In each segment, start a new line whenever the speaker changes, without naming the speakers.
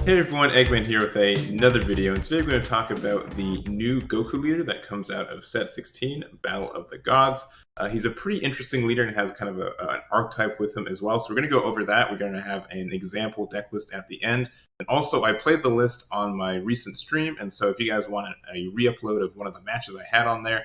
Hey everyone, Egman here with another video, and today we're going to talk about the new Goku leader that comes out of set 16, Battle of the Gods. He's a pretty interesting leader and has kind of an archetype with him as well, so we're going to go over that. We're going to have an example deck list at the end, and also I played the list on my recent stream, and so if you guys want a re-upload of one of the matches I had on there,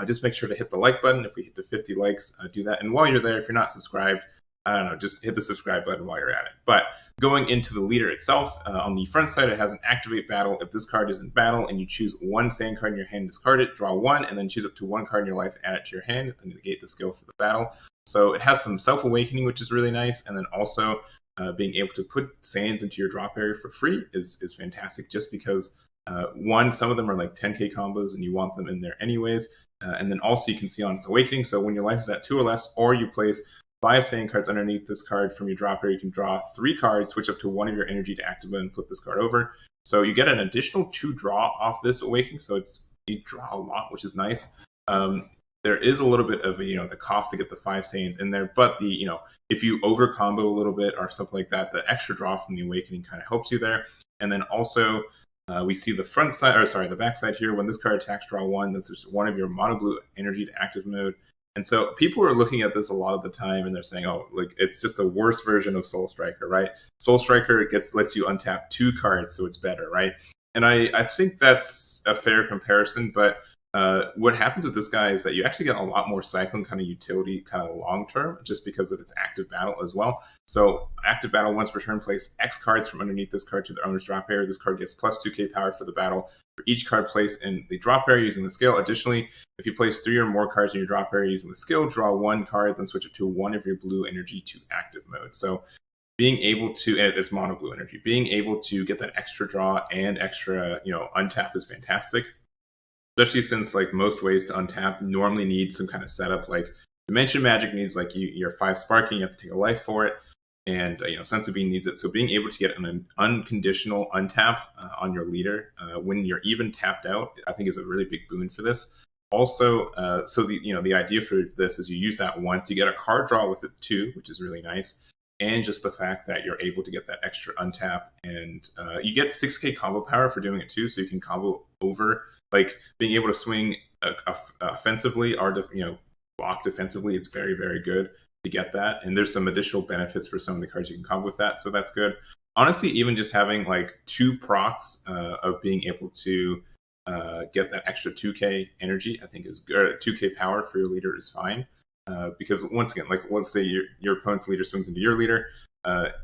just make sure to hit the like button. If we hit the 50 likes, do that, and while you're there, if you're not subscribed, I don't know, just hit the subscribe button while you're at it. But going into the leader itself, on the front side, it has an activate battle. If this card is in battle and you choose one sand card in your hand, discard it, draw one, and then choose up to one card in your life, add it to your hand, then negate the skill for the battle. So it has some self-awakening, which is really nice, and then also being able to put sands into your drop area for free is fantastic, just because, one, some of them are like 10k combos and you want them in there anyways, and then also you can see on its awakening, so when your life is at 2 or less, or you place 5 sand cards underneath this card from your drop area, you can draw 3 cards, switch up to one of your energy to activate and flip this card over. So you get an additional 2 draw off this awakening, so you draw a lot, which is nice. There is a little bit of the cost to get the 5 sands in there, but if you over combo a little bit or something like that, the extra draw from the awakening kind of helps you there. And then also we see the back side here. When this card attacks, draw 1. This is one of your mono blue energy to active mode. And so people are looking at this a lot of the time and they're saying, oh, like it's just a worse version of Soul Striker, right? Soul Striker lets you untap 2 cards, so it's better, right? And I think that's a fair comparison, but what happens with this guy is that you actually get a lot more cycling kind of utility kind of long term, just because of its active battle as well. So active battle, once per turn, place X cards from underneath this card to the owner's drop area. This card gets plus 2k power for the battle for each card placed in the drop area using the skill. Additionally, if you place 3 or more cards in your drop area using the skill, draw 1 card, then switch it to one of your blue energy to active mode. So being able to, and it's mono blue energy, being able to get that extra draw and extra, untap is fantastic. Especially since like most ways to untap normally need some kind of setup. Like Dimension Magic needs like you're 5 sparking, you have to take a life for it, and Sense of Being needs it. So being able to get an unconditional untap on your leader when you're even tapped out, I think is a really big boon for this. Also, so the idea for this is you use that once, you get a card draw with it too, which is really nice. And just the fact that you're able to get that extra untap, and you get 6k combo power for doing it too, so you can combo over, like being able to swing offensively or block defensively. It's very, very good to get that, and there's some additional benefits for some of the cards you can combo with that, so that's good. Honestly, even just having like 2 procs of being able to get that extra 2k energy, I think is good. Or 2k power for your leader is fine. Because once again, like let's say your opponent's leader swings into your leader,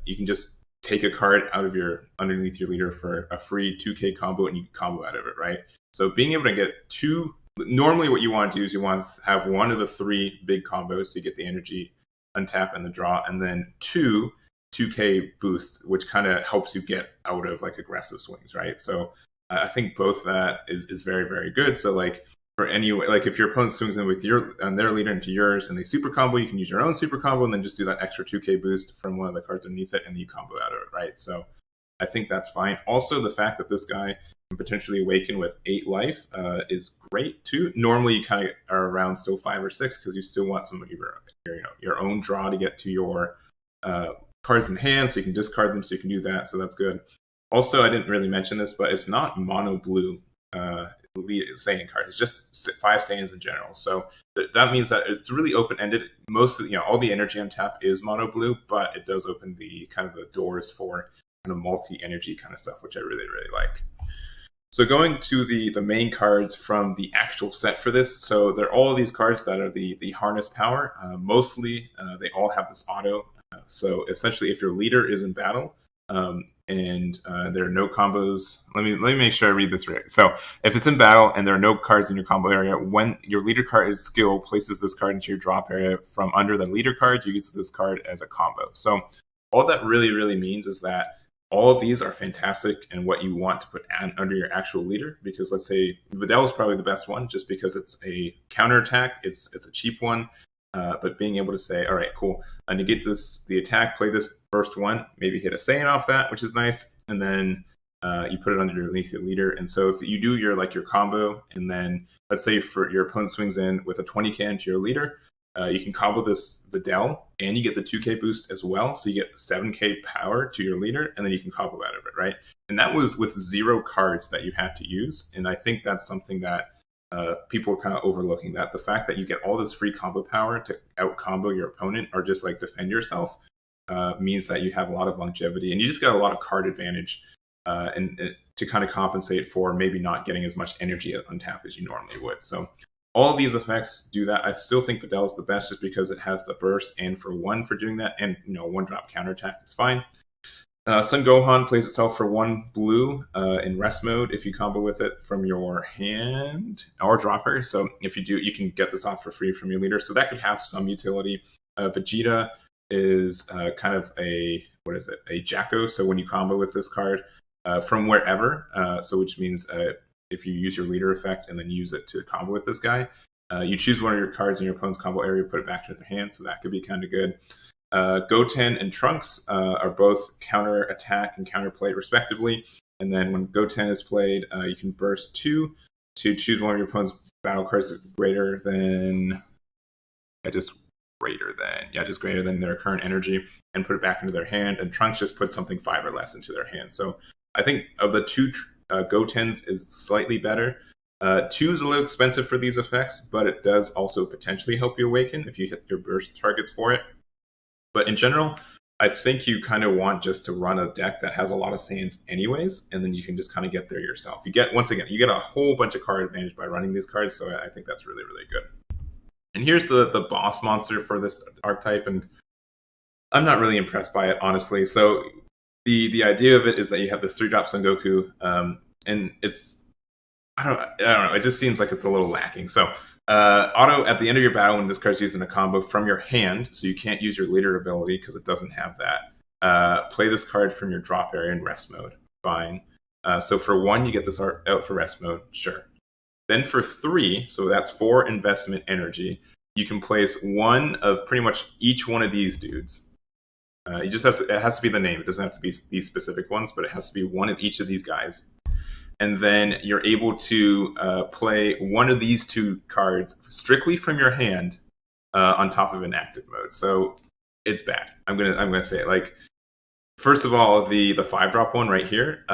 you can just take a card out of underneath your leader for a free 2k combo, and you can combo out of it, right? So being able to get 2, normally what you want to do is you want to have one of the 3 big combos, so you get the energy, untap, and the draw, and then 2k boost, which kind of helps you get out of like aggressive swings, right? So I think both that is very, very good. So like, for anyway, like if your opponent swings in with their leader into yours and they super combo, you can use your own super combo and then just do that extra 2k boost from one of the cards underneath it, and then you combo out of it, right? So I think that's fine. Also, the fact that this guy can potentially awaken with 8 life is great too. Normally, you kind of are around still 5 or 6 because you still want some of your own draw to get to your cards in hand, so you can discard them, so you can do that. So that's good. Also, I didn't really mention this, but it's not mono blue. Saiyan card. It's just 5 Saiyans in general. So that means that it's really open-ended. Most of all the energy on tap is mono blue, but it does open the kind of the doors for kind of multi-energy kind of stuff, which I really, really like. So going to the main cards from the actual set for this, so they're all these cards that are the harness power. Mostly they all have this auto. So essentially, if your leader is in battle, and there are no combos. Let me make sure I read this right. So if it's in battle and there are no cards in your combo area, when your leader card skill places this card into your drop area from under the leader card, you use this card as a combo. So all that really, really means is that all of these are fantastic and what you want to put under your actual leader, because let's say Videl is probably the best one just because it's a counterattack. It's a cheap one. But being able to say, all right, cool, I negate the attack, play this first one, maybe hit a Saiyan off that, which is nice, and then you put it underneath your leader. And so if you do your combo, and then let's say for your opponent swings in with a 20k into your leader, you can combo the Dell, and you get the 2K boost as well. So you get 7K power to your leader, and then you can combo out of it, right? And that was with 0 cards that you had to use. And I think that's something that people are kind of overlooking, that the fact that you get all this free combo power to out combo your opponent or just like defend yourself means that you have a lot of longevity, and you just got a lot of card advantage and to kind of compensate for maybe not getting as much energy on tap as you normally would. So all of these effects do that. I still think Videl is the best just because it has the burst and for 1 for doing that, and 1-drop counterattack is fine. Sun Gohan plays itself for 1 blue in rest mode if you combo with it from your hand or dropper. So if you do, you can get this off for free from your leader. So that could have some utility. Vegeta is kind of a Jacko. So when you combo with this card from wherever, so which means if you use your leader effect and then use it to combo with this guy, you choose one of your cards in your opponent's combo area, put it back to their hand. So that could be kind of good. Goten and Trunks are both counter attack and counter play respectively. And then when Goten is played, you can burst 2 to choose one of your opponent's battle cards greater than greater than their current energy, and put it back into their hand. And Trunks just put something 5 or less into their hand. So I think of the 2, Gotens is slightly better. 2 is a little expensive for these effects, but it does also potentially help you awaken if you hit your burst targets for it. But in general, I think you kind of want just to run a deck that has a lot of Saiyans anyways, and then you can just kind of get there yourself. You get a whole bunch of card advantage by running these cards, so I think that's really, really good. And here's the boss monster for this archetype, and I'm not really impressed by it, honestly. So the idea of it is that you have this 3-drop Son Goku, and it's I don't know. It just seems like it's a little lacking. So auto at the end of your battle when this card's using a combo from your hand, so you can't use your leader ability because it doesn't have that. Play this card from your drop area in rest mode. Fine. So for 1, you get this out for rest mode. Sure. Then for 3, so that's 4 investment energy, you can place 1 of pretty much each one of these dudes. It has to be the name. It doesn't have to be these specific ones, but it has to be 1 of each of these guys. And then you're able to play 1 of these 2 cards strictly from your hand on top of an active mode. So it's bad. I'm gonna say it. Like, first of all, the 5-drop one right here,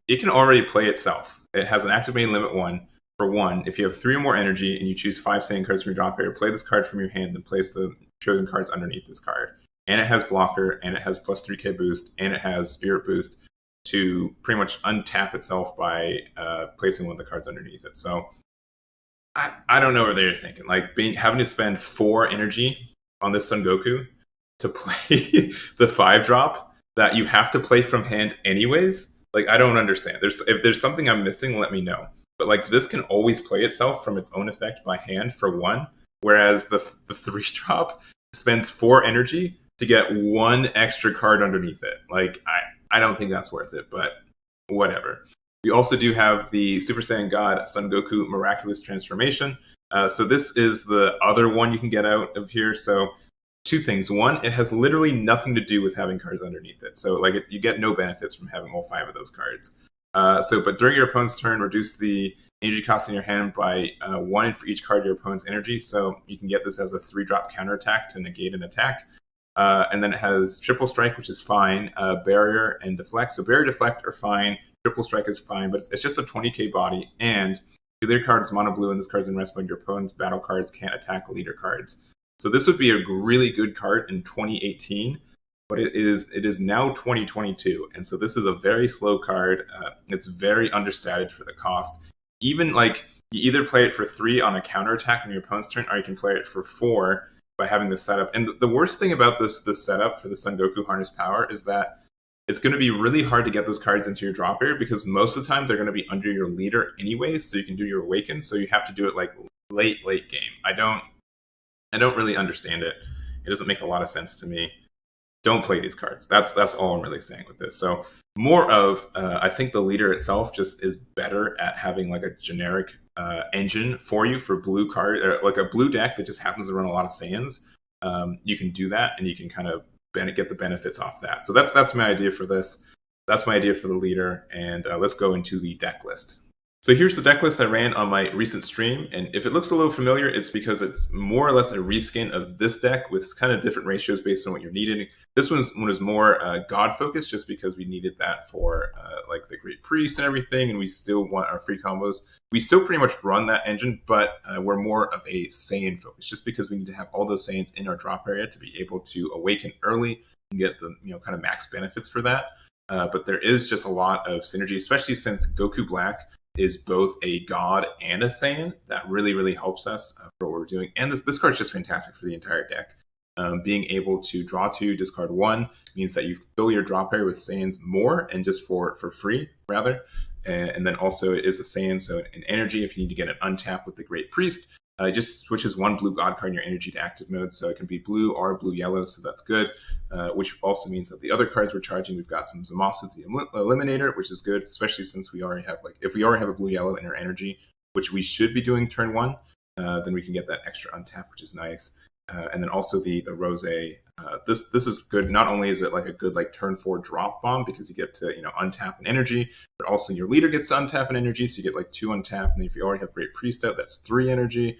it can already play itself. It has an activating limit 1 for 1. If you have 3 or more energy and you choose 5 Saiyan cards from your drop area, play this card from your hand, then place the chosen cards underneath this card. And it has blocker, and it has plus 3k boost, and it has spirit boost to pretty much untap itself by placing 1 of the cards underneath it. So I don't know what they're thinking. Like having to spend 4 energy on this Son Goku to play the 5-drop that you have to play from hand anyways. Like, I don't understand. If there's something I'm missing, let me know. But like, this can always play itself from its own effect by hand for 1, whereas the 3-drop spends 4 energy to get 1 extra card underneath it. Like, I don't think that's worth it, but whatever. We also do have the Super Saiyan God Son Goku Miraculous Transformation. So this is the other one you can get out of here. So 2 things. 1, it has literally nothing to do with having cards underneath it. So like you get no benefits from having all 5 of those cards. But during your opponent's turn, reduce the energy cost in your hand by 1 for each card of your opponent's energy. So you can get this as a 3-drop counterattack to negate an attack. And then it has triple strike, which is fine. Barrier and deflect. So barrier, deflect are fine. Triple strike is fine, but it's just a 20k body. And your leader card is mono blue, and this card's in rest mode. Your opponent's battle cards can't attack leader cards. So this would be a really good card in 2018, but it is now 2022, and so this is a very slow card. It's very understated for the cost. Even like you either play it for 3 on a counterattack on your opponent's turn, or you can play it for 4 by having this setup. And the worst thing about this setup for the Son Goku Harness Power is that it's going to be really hard to get those cards into your drop area, because most of the time they're going to be under your leader anyways, so you can do your Awaken, so you have to do it like late game. I don't really understand it. It doesn't make a lot of sense to me. Don't play these cards. That's all I'm really saying with this. So more of, I think the leader itself just is better at having like a generic engine for you for blue card, or like a blue deck that just happens to run a lot of Saiyans. You can do that, and you can kind of get the benefits off that. So that's my idea for this. That's my idea for the leader, and let's go into the deck list. So here's the deck list I ran on my recent stream, and if it looks a little familiar, it's because it's more or less a reskin of this deck with kind of different ratios based on what you're needing. This one was more God focused, just because we needed that for like the Great Priest and everything, and we still want our free combos. We still pretty much run that engine, but we're more of a Saiyan focus, just because we need to have all those Saiyans in our drop area to be able to awaken early and get the kind of max benefits for that. But there is just a lot of synergy, especially since Goku Black is both a god and a Saiyan. That really, really helps us for what we're doing. And this card's just fantastic for the entire deck. Being able to draw 2, discard 1 means that you fill your drop area with Saiyans more and just for free, rather. And then also it is a Saiyan, so an energy, if you need to get an untap with the Great Priest, it just switches 1 blue god card in your energy to active mode, so it can be blue or blue-yellow, so that's good. Which also means that the other cards we're charging, we've got some Zamasu the Eliminator, which is good, especially since we already have, like, if we already have a blue-yellow in our energy, which we should be doing turn 1, then we can get that extra untap, which is nice. And then also the Rose. This is good. Not only is it like a good like turn 4 drop bomb because you get to untap an energy, but also your leader gets to untap an energy, so you get like 2 untap. And then if you already have Great Priest out, that's 3 energy,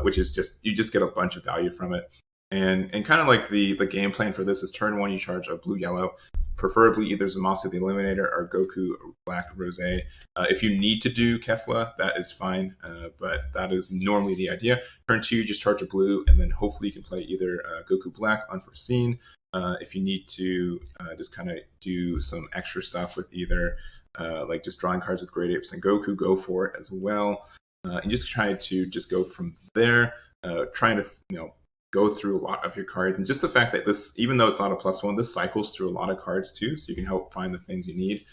which is you just get a bunch of value from it. And kind of like the game plan for this is turn 1 you charge a blue-yellow, preferably either Zamasu the Eliminator or Goku Black Rose. If you need to do Kefla, that is fine, but that is normally the idea. Turn 2, you just charge a blue, and then hopefully you can play either Goku Black Unforeseen. If you need to just kind of do some extra stuff with either like just drawing cards with Great Apes and Goku, go for it as well. And just try to just go from there, trying to go through a lot of your cards. And just the fact that this, even though it's not a +1, this cycles through a lot of cards too, so you can help find the things you need.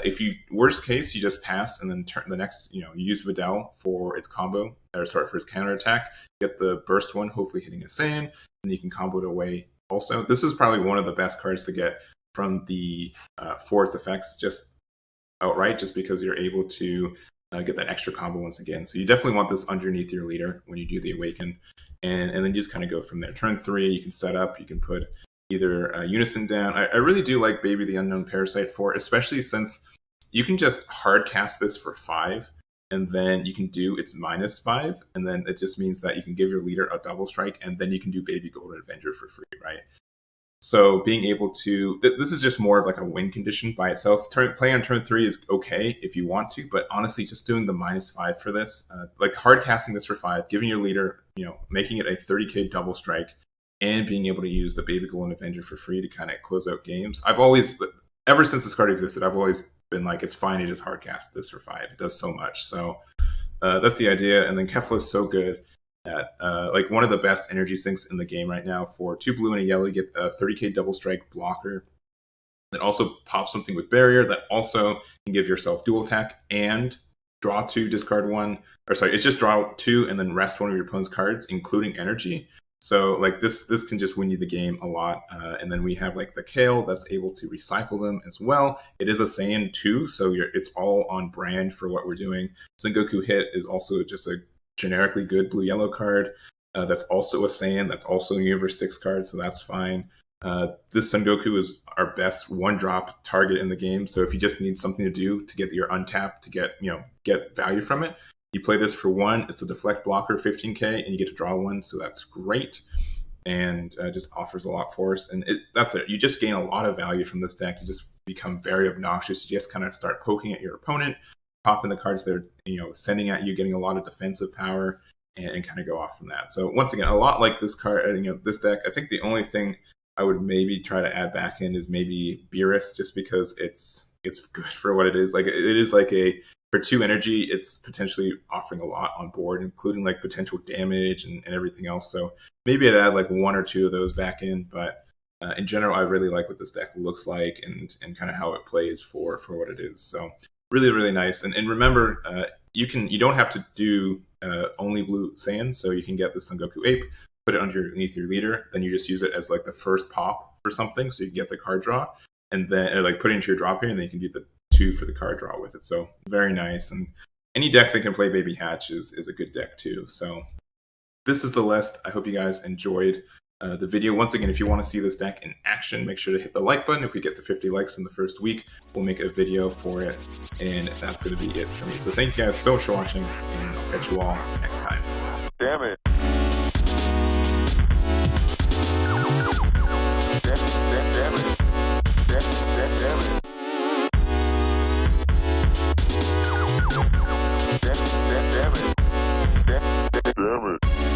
If you, worst case, you just pass and then turn the next, you use Videl for its combo, or sorry, for its counterattack, get the burst one, hopefully hitting a Saiyan, and you can combo it away also. This is probably one of the best cards to get from the force effects just outright, just because you're able to get that extra combo once again. So you definitely want this underneath your leader when you do the Awaken. And then you just kind of go from there. Turn 3, you can set up, you can put either Unison down. I really do like Baby the Unknown Parasite for, especially since you can just hard cast this for 5, and then you can do its -5, and then it just means that you can give your leader a double strike, and then you can do Baby Golden Avenger for free, right? So being able to, this is just more of like a win condition by itself. Play on turn 3 is okay if you want to, but honestly, just doing the -5 for this, like hard casting this for 5, giving your leader, making it a 30k double strike, and being able to use the Baby Golden Avenger for free to kind of close out games. I've always, ever since this card existed, I've always been like, it's fine to just hard cast this for 5. It does so much. So that's the idea. And then Kefla is so good at like one of the best energy sinks in the game right now. For 2 blue and a yellow, you get a 30k double strike blocker that also pops something with barrier, that also can give yourself dual attack and draw 2, discard 1, or sorry, it's just draw 2 and then rest one of your opponent's cards, including energy. So like this can just win you the game a lot. And then we have like the Kale that's able to recycle them as well. It is a Saiyan too, so it's all on brand for what we're doing. Son Goku Hit is also just a generically good blue-yellow card. That's also a Saiyan. That's also a Universe 6 card, so that's fine. This Son Goku is our best one-drop target in the game, so if you just need something to do to get your untap to get value from it, you play this for 1. It's a deflect blocker, 15k, and you get to draw 1, so that's great. And just offers a lot for us. And that's it. You just gain a lot of value from this deck. You just become very obnoxious. You just kind of start poking at your opponent, popping the cards they're sending at you, getting a lot of defensive power, and kind of go off from that. So once again, a lot like this card, this deck. I think the only thing I would maybe try to add back in is maybe Beerus, just because it's good for what it is. Like it is like for 2 energy, it's potentially offering a lot on board, including like potential damage and everything else. So maybe I'd add like 1 or 2 of those back in, but in general, I really like what this deck looks like and kind of how it plays for what it is. So really, really nice. And remember, you don't have to do only blue Saiyan, so you can get the Son Goku Ape, put it underneath your leader, then you just use it as like the first pop for something, so you can get the card draw, and then like put it into your drop here, and then you can do the 2 for the card draw with it. So very nice. And any deck that can play Baby Hatch is a good deck too. So this is the list. I hope you guys enjoyed. the video. Once again, if you want to see this deck in action, make sure to hit the like button. If we get to 50 likes in the first week, we'll make a video for it, and that's going to be it for me. So thank you guys so much for watching, and I'll catch you all next time.
Damn it. Damn it. Damn it. Damn it.